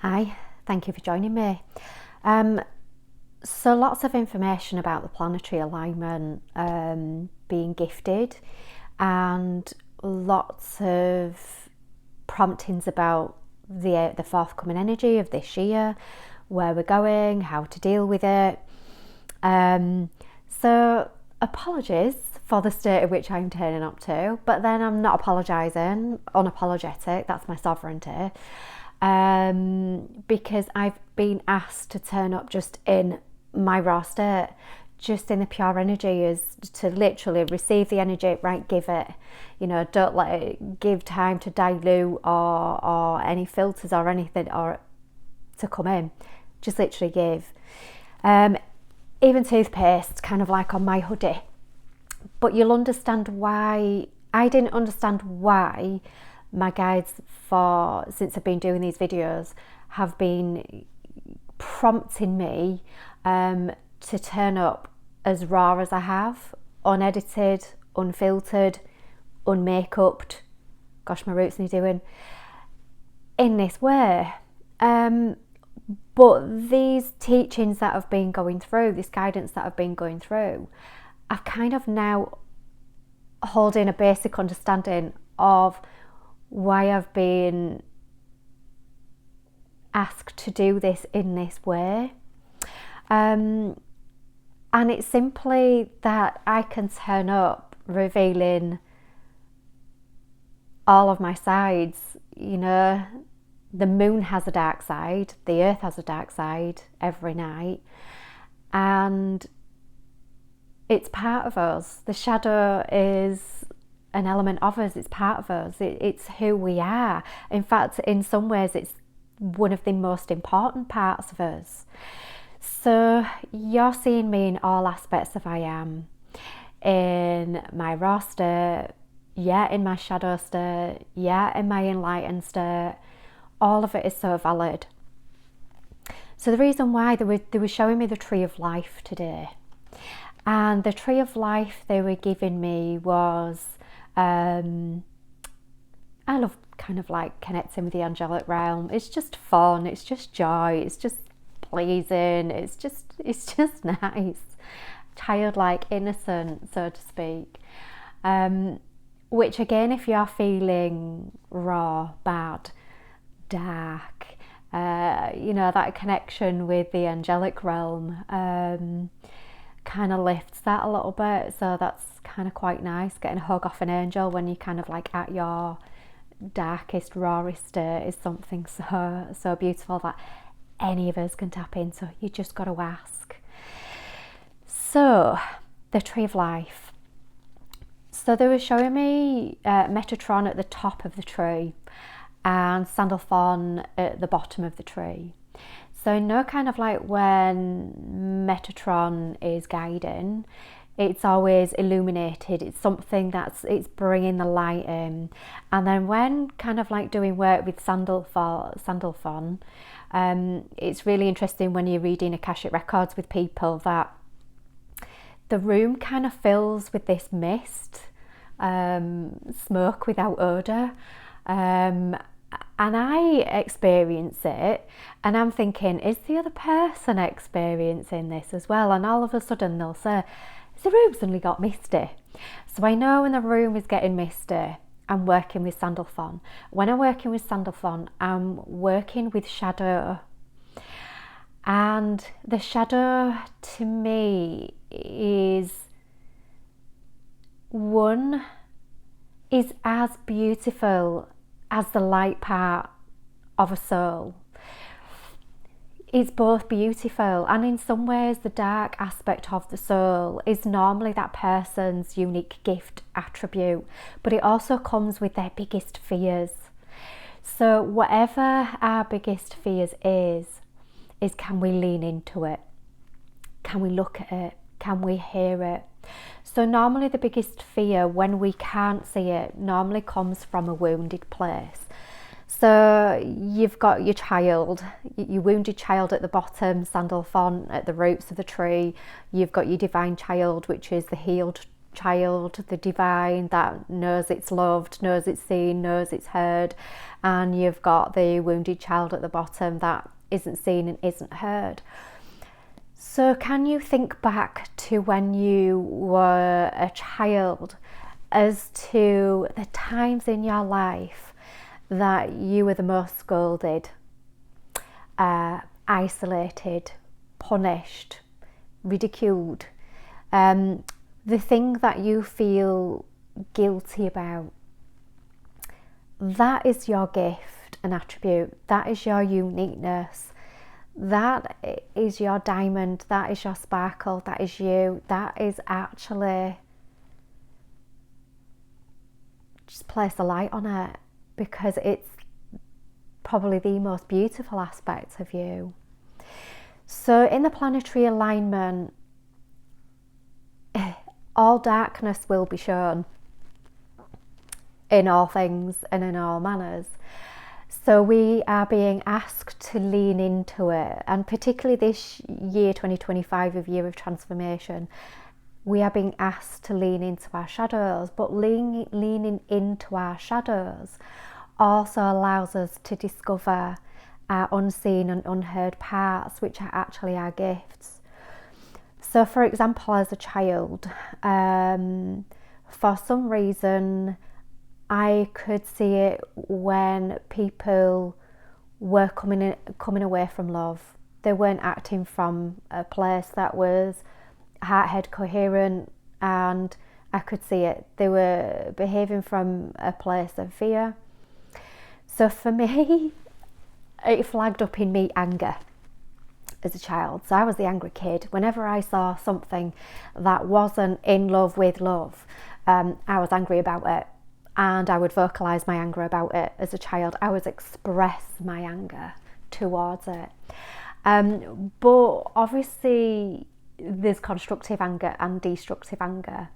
Hi, thank you for joining me. So lots of information about the planetary alignment being gifted, and lots of promptings about the forthcoming energy of this year, where we're going, how to deal with it. So apologies for the state of which I'm turning up to, but then I'm not apologising, unapologetic, that's my sovereignty. Because I've been asked to turn up just in my raw state, just in the pure energy, is to literally receive the energy, right, give it, don't let it give time to dilute or any filters or anything or to come in, just literally give. Even toothpaste, kind of like on my hoodie. But you'll understand why. I didn't understand why my guides since I've been doing these videos have been prompting me to turn up as raw as I have, unedited, unfiltered, unmakeuped, gosh my roots need doing, in this way. But these teachings that I've been going through, this guidance that I've been going through, I've kind of now holding a basic understanding of why I've been asked to do this in this way. And it's simply that I can turn up revealing all of my sides. The moon has a dark side, the earth has a dark side every night, and it's part of us. The shadow is an element of us, it's part of us, it's who we are. In fact, in some ways, it's one of the most important parts of us. So you're seeing me in all aspects of I am, in my raw state, in my shadow state, in my enlightened state. All of it is so valid. So the reason why they were showing me the tree of life today, and the tree of life they were giving me was, I love kind of like connecting with the angelic realm. It's just fun, it's just joy, it's just pleasing, it's just nice, childlike, innocent, so to speak. Which again, if you're feeling raw, bad, dark, that connection with the angelic realm kind of lifts that a little bit. So that's kind of quite nice. Getting a hug off an angel when you're kind of like at your darkest, rawest state is something so beautiful that any of us can tap into. You just got to ask. So the tree of life. So they were showing me Metatron at the top of the tree and Sandalphon at the bottom of the tree. So kind of like when Metatron is guiding, it's always illuminated, it's something it's bringing the light in. And then when kind of like doing work with Sandalphon, it's really interesting when you're reading Akashic Records with people that the room kind of fills with this mist, smoke without odour. And I experience it, and I'm thinking, is the other person experiencing this as well? And all of a sudden they'll say, has the room suddenly got misty? So I know when the room is getting misty, I'm working with Sandalphon. When I'm working with Sandalphon, I'm working with shadow. And the shadow to me is as beautiful as the light part of a soul. It's both beautiful, and in some ways the dark aspect of the soul is normally that person's unique gift attribute, but it also comes with their biggest fears. So whatever our biggest fears is can we lean into it? Can we look at it? Can we hear it? So normally the biggest fear, when we can't see it, normally comes from a wounded place. So you've got your child, your wounded child at the bottom, Sandalphon at the roots of the tree. You've got your divine child, which is the healed child, the divine that knows it's loved, knows it's seen, knows it's heard, and you've got the wounded child at the bottom that isn't seen and isn't heard. So can you think back to when you were a child as to the times in your life that you were the most scolded, isolated, punished, ridiculed, the thing that you feel guilty about? That is your gift and attribute. That is your uniqueness. That is your diamond. That is your sparkle. That is you. That is actually, just place a light on it, because it's probably the most beautiful aspect of you. So in the planetary alignment, all darkness will be shown in all things and in all manners. So we are being asked to lean into it, and particularly this year 2025, a year of transformation, we are being asked to lean into our shadows. But leaning into our shadows also allows us to discover our unseen and unheard parts, which are actually our gifts. So for example, as a child, for some reason I could see it when people were coming away from love. They weren't acting from a place that was heart-head coherent, and I could see it. They were behaving from a place of fear. So for me, it flagged up in me anger as a child. So I was the angry kid. Whenever I saw something that wasn't in love with love, I was angry about it, and I would vocalise my anger about it as a child. I would express my anger towards it. But obviously there's constructive anger and destructive anger,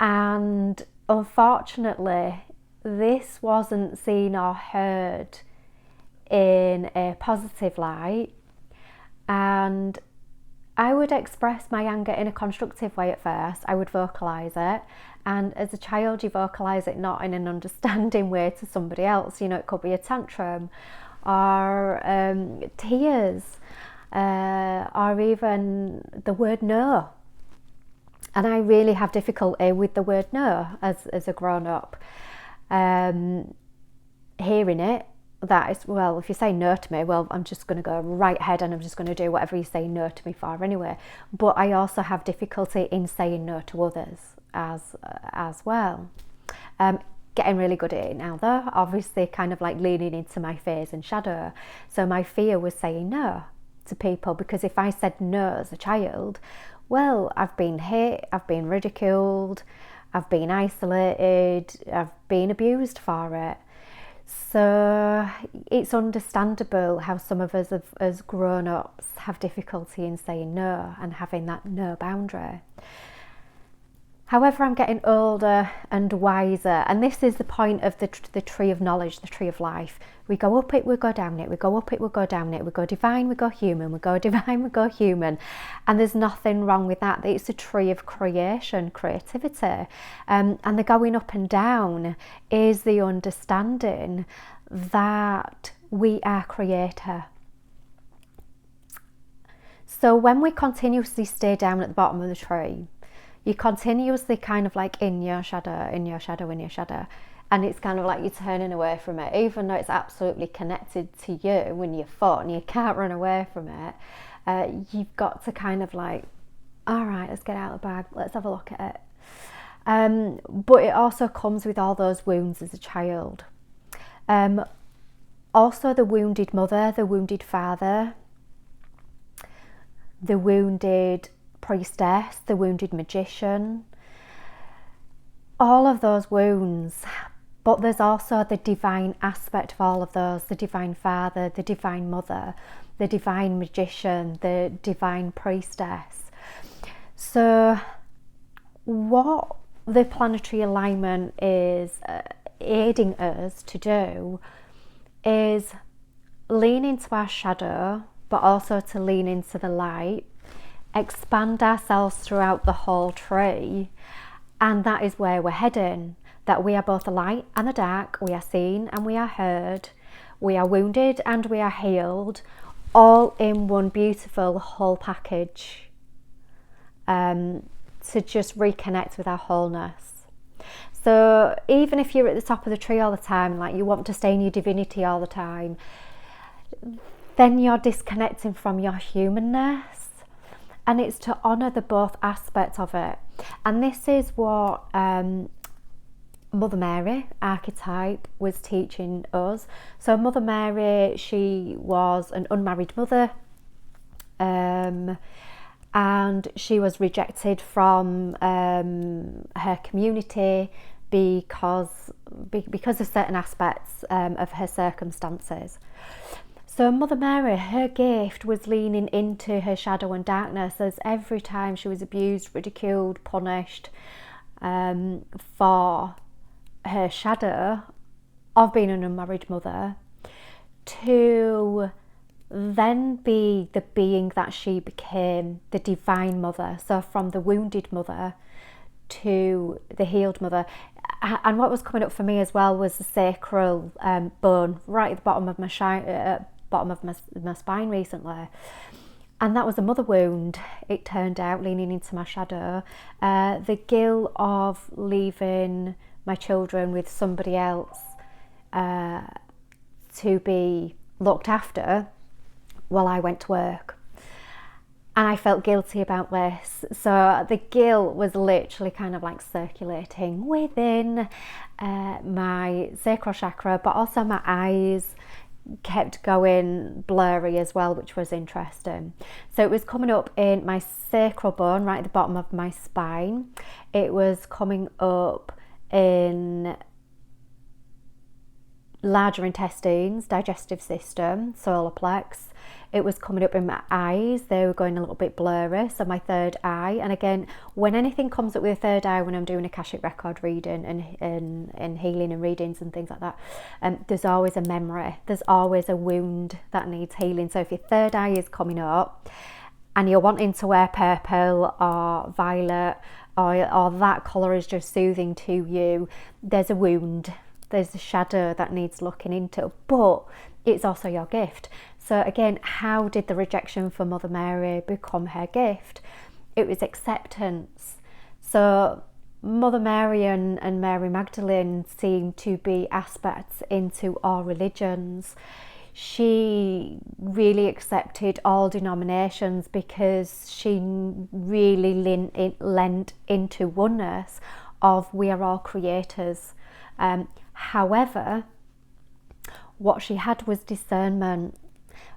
and unfortunately this wasn't seen or heard in a positive light. And I would express my anger in a constructive way at first. I would vocalise it, and as a child you vocalise it not in an understanding way to somebody else. You know, it could be a tantrum or tears, or even the word no. And I really have difficulty with the word no as a grown-up. Hearing it, that is, well, if you say no to me, well, I'm just going to go right ahead and I'm just going to do whatever you say no to me for anyway. But I also have difficulty in saying no to others as well. Getting really good at it now though, obviously kind of like leaning into my fears and shadow. So my fear was saying no to people, because if I said no as a child, well, I've been hit, I've been ridiculed, I've been isolated, I've been abused for it. So it's understandable how some of us as grown-ups have difficulty in saying no and having that no boundary. However, I'm getting older and wiser, and this is the point of the tree of knowledge, the tree of life. We go up it, we go down it, we go up it, we go down it, we go divine, we go human, we go divine, we go human. And there's nothing wrong with that. It's a tree of creation, creativity. And the going up and down is the understanding that we are creator. So when we continuously stay down at the bottom of the tree, you're continuously kind of like in your shadow, in your shadow, in your shadow. And it's kind of like you're turning away from it, even though it's absolutely connected to you when you're foot and you can't run away from it. You've got to kind of like, all right, let's get out of the bag, let's have a look at it. But it also comes with all those wounds as a child. Also the wounded mother, the wounded father, the wounded priestess, the wounded magician, all of those wounds. But there's also the divine aspect of all of those, the divine father, the divine mother, the divine magician, the divine priestess. So what the planetary alignment is aiding us to do is lean into our shadow, but also to lean into the light, expand ourselves throughout the whole tree, And that is where we're heading, that we are both the light and the dark, we are seen and we are heard, we are wounded and we are healed, all in one beautiful whole package, to just reconnect with our wholeness. So even if you're at the top of the tree all the time, like you want to stay in your divinity all the time, then you're disconnecting from your humanness. And it's to honour the both aspects of it. And this is what Mother Mary archetype was teaching us. So Mother Mary, she was an unmarried mother, and she was rejected from her community because of certain aspects of her circumstances. So Mother Mary, her gift was leaning into her shadow and darkness, as every time she was abused, ridiculed, punished for her shadow of being an unmarried mother, to then be the being that she became, the divine mother. So from the wounded mother to the healed mother. And what was coming up for me as well was the sacral bone right at the bottom of my spine recently, and that was a mother wound, it turned out, leaning into my shadow. The guilt of leaving my children with somebody else to be looked after while I went to work. And I felt guilty about this. So the guilt was literally kind of like circulating within my sacral chakra, but also my eyes kept going blurry as well, which was interesting. So it was coming up in my sacral bone, right at the bottom of my spine. It was coming up in larger intestines, digestive system, solar plex. It was coming up in my eyes. They were going a little bit blurry, so my third eye. And again, when anything comes up with a third eye, when I'm doing Akashic record reading and healing and readings and things like that, there's always a memory. There's always a wound that needs healing. So if your third eye is coming up and you're wanting to wear purple or violet, or that colour is just soothing to you, there's a wound. There's a shadow that needs looking into, but it's also your gift. So again, how did the rejection for Mother Mary become her gift? It was acceptance. So Mother Mary and Mary Magdalene seem to be aspects into all religions. She really accepted all denominations because she really lent into oneness of we are all creators. However, what she had was discernment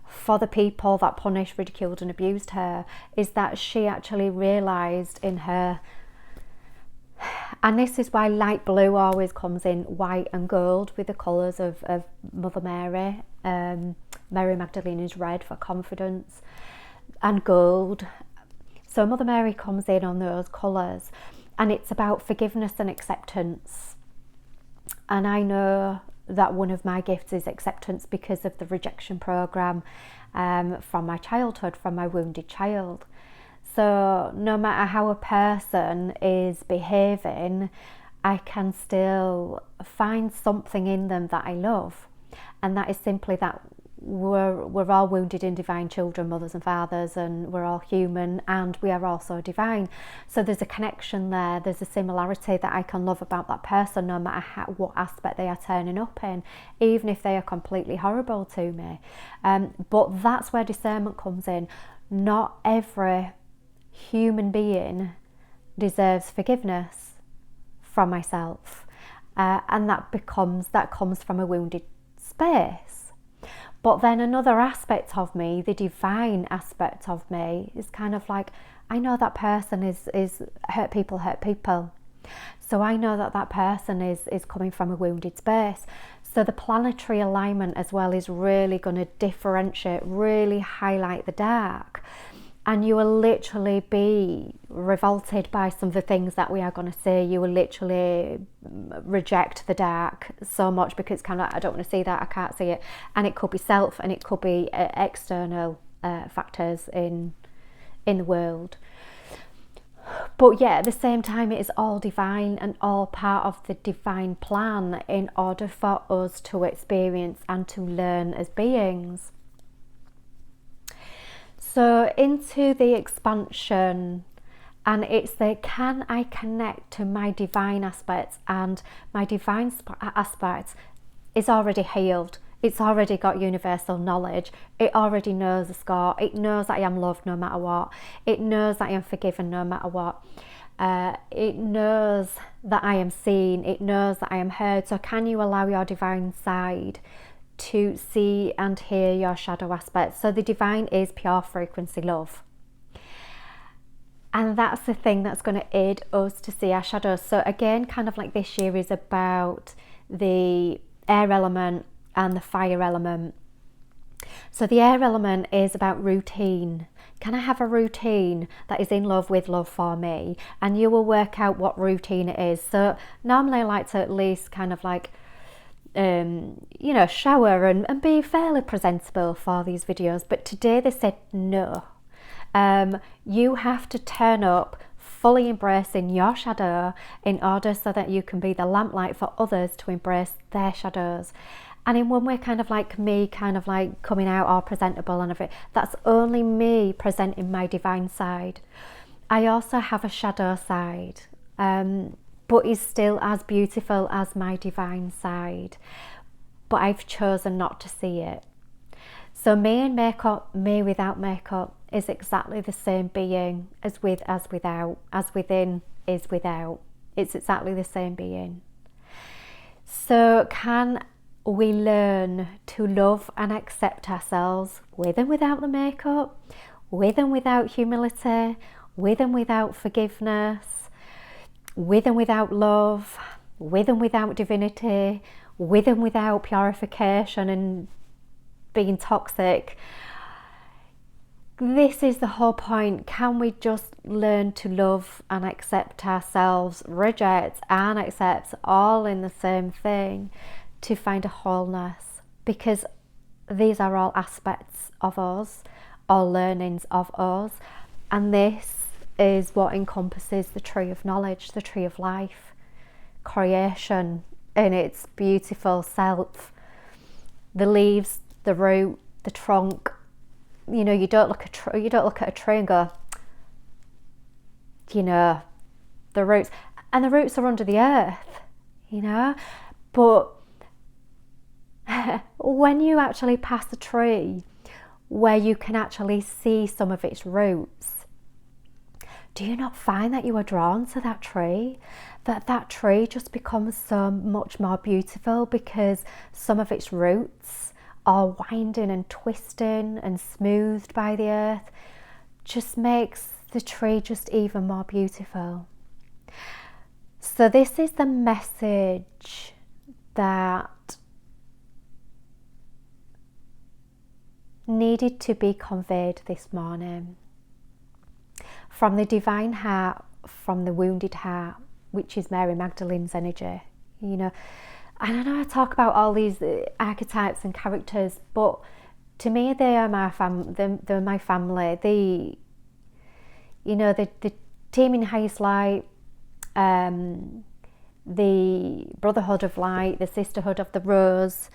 for the people that punished, ridiculed and abused her, is that she actually realised in her, and this is why light blue always comes in white and gold with the colours of Mother Mary. Mary Magdalene is red for confidence, and gold. So Mother Mary comes in on those colours, and it's about forgiveness and acceptance. And I know that one of my gifts is acceptance because of the rejection program from my childhood, from my wounded child. So no matter how a person is behaving, I can still find something in them that I love. And that is simply that we're all wounded and divine children, mothers and fathers, and we're all human and we are also divine. So there's a connection there, there's a similarity that I can love about that person, no matter what aspect they are turning up in, even if they are completely horrible to me. But that's where discernment comes in. Not every human being deserves forgiveness from myself, and that comes from a wounded space. But then another aspect of me, the divine aspect of me, is kind of like, I know that person is hurt people. So I know that person is coming from a wounded space. So the planetary alignment as well is really going to differentiate, really highlight the dark. And you will literally be revolted by some of the things that we are going to see. You will literally reject the dark so much because it's kind of like, I don't want to see that, I can't see it. And it could be self and it could be external factors in the world. But yeah, at the same time, it is all divine and all part of the divine plan in order for us to experience and to learn as beings. So into the expansion, and it's the, can I connect to my divine aspects? And my divine aspect is already healed. It's already got universal knowledge. It already knows the score. It knows that I am loved no matter what. It knows that I am forgiven no matter what. It knows that I am seen. It knows that I am heard. So can you allow your divine side to see and hear your shadow aspects? So the divine is pure frequency love. And that's the thing that's going to aid us to see our shadows. So again, kind of like this year is about the air element and the fire element. So the air element is about routine. Can I have a routine that is in love with love for me? And you will work out what routine it is. So normally I like to at least kind of like, shower and be fairly presentable for these videos. But today they said no. You have to turn up fully embracing your shadow in order so that you can be the lamplight for others to embrace their shadows. And in one way, kind of like me, kind of like coming out all presentable and everything, that's only me presenting my divine side. I also have a shadow side, but is still as beautiful as my divine side. But I've chosen not to see it. So me in makeup, me without makeup is exactly the same being as with, as without, as within is without. It's exactly the same being. So can we learn to love and accept ourselves with and without the makeup, with and without humility, with and without forgiveness, with and without love, with and without divinity, with and without purification and being toxic? This is the whole point. Can we just learn to love and accept ourselves, reject and accept, all in the same thing, to find a wholeness? Because these are all aspects of us, all learnings of us, and this is what encompasses the tree of knowledge, the tree of life, creation in its beautiful self. The leaves, the root, the trunk. You know, you don't look at a tree and go, the roots, and the roots are under the earth, but when you actually pass a tree where you can actually see some of its roots, do you not find that you are drawn to that tree? That tree just becomes so much more beautiful because some of its roots are winding and twisting and smoothed by the earth, just makes the tree just even more beautiful. So this is the message that needed to be conveyed this morning from the divine heart, from the wounded heart, which is Mary Magdalene's energy. And I know I talk about all these archetypes and characters, but to me they are my they're my family. The team in highest light, the brotherhood of light, the sisterhood of the rose,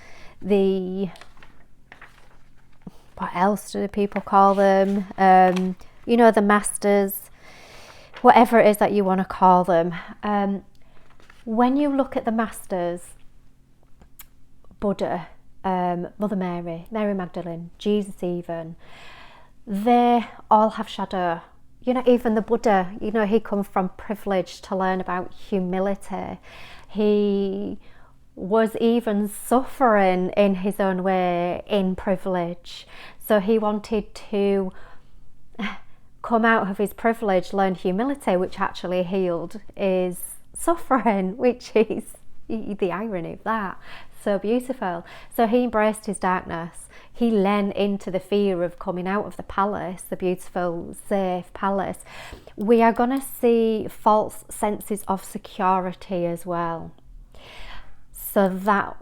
what else do people call them? The masters, whatever it is that you want to call them. When you look at the masters, Buddha, Mother Mary, Mary Magdalene, Jesus even, they all have shadow. Even the Buddha, he comes from privilege to learn about humility. He was even suffering in his own way in privilege. So he wanted to come out of his privilege, learn humility, which actually healed his suffering, which is the irony of that. So beautiful. So he embraced his darkness. He leaned into the fear of coming out of the palace, the beautiful, safe palace. We are going to see false senses of security as well. So that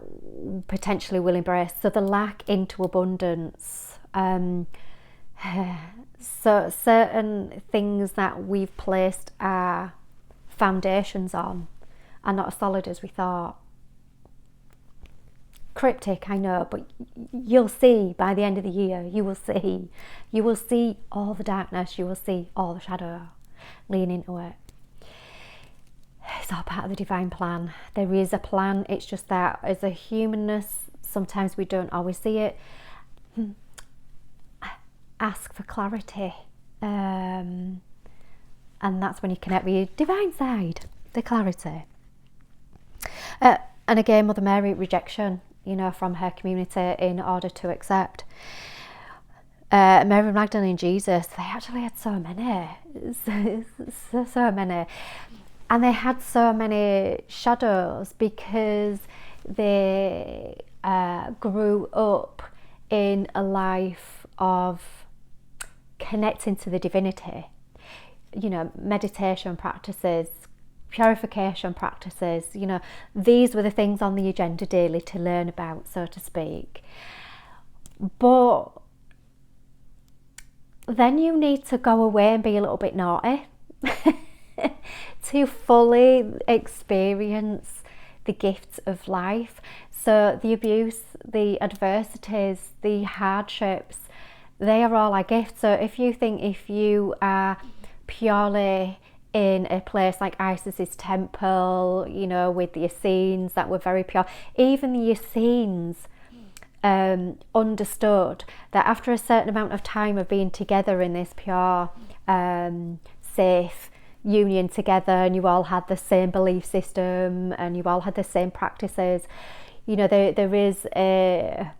potentially will embrace. So the lack into abundance. So certain things that we've placed our foundations on are not as solid as we thought. Cryptic, I know, but you'll see by the end of the year, you will see all the darkness, you will see all the shadow. Lean into it. It's all part of the divine plan. There is a plan, it's just that as a humanness, sometimes we don't always see it. Ask for clarity. And that's when you connect with your divine side, the clarity. And again, Mother Mary, rejection, from her community in order to accept. Mary Magdalene and Jesus, they actually had so many. So many. And they had so many shadows because they grew up in a life of connecting to the divinity. Meditation practices, purification practices, these were the things on the agenda daily to learn about, so to speak. But then you need to go away and be a little bit naughty to fully experience the gifts of life. So the abuse, the adversities, the hardships, they are all our gifts. So if you are purely in a place like Isis's temple, with the Essenes that were very pure, even the Essenes understood that after a certain amount of time of being together in this pure, safe union together, and you all had the same belief system and you all had the same practices, there is a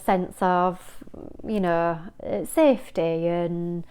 sense of safety and